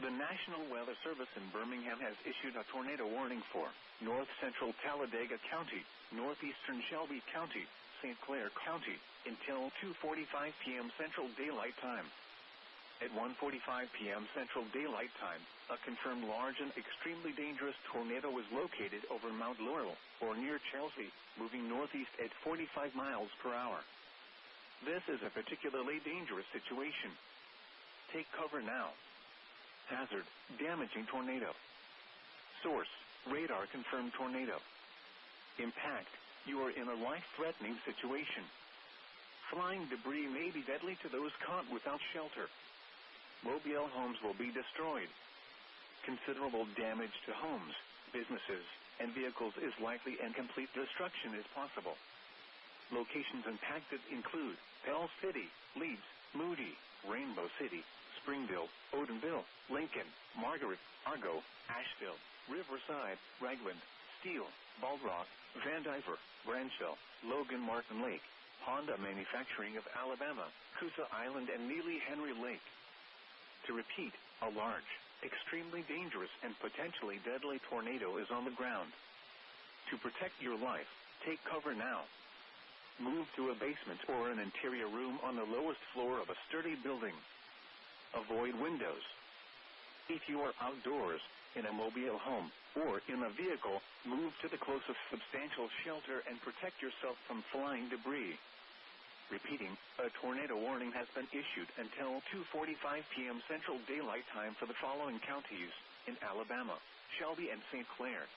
The National Weather Service in Birmingham has issued a tornado warning for north-central Talladega County, northeastern Shelby County, St. Clair County, until 2:45 p.m. Central Daylight Time. At 1:45 p.m. Central Daylight Time, a confirmed large and extremely dangerous tornado was located over Mount Laurel, or near Chelsea, moving northeast at 45 miles per hour. This is a particularly dangerous situation. Take cover now. Hazard, damaging tornado. Source, radar confirmed tornado. Impact, you are in a life-threatening situation. Flying debris may be deadly to those caught without shelter. Mobile homes will be destroyed. Considerable damage to homes, businesses, and vehicles is likely, and complete destruction is possible. Locations impacted include Pell City, Leeds, Moody, Rainbow City, Springville, Odenville, Lincoln, Margaret, Argo, Asheville, Riverside, Ragland, Steele, Bald Rock, Vandiver, Branchville, Logan Martin Lake, Honda Manufacturing of Alabama, Coosa Island, and Neely Henry Lake. To repeat, a large, extremely dangerous, and potentially deadly tornado is on the ground. To protect your life, take cover now. Move to a basement or an interior room on the lowest floor of a sturdy building. Avoid windows. If you are outdoors, in a mobile home, or in a vehicle, move to the closest substantial shelter and protect yourself from flying debris. Repeating, a tornado warning has been issued until 2:45 p.m. Central Daylight Time for the following counties in Alabama: Shelby and St. Clair.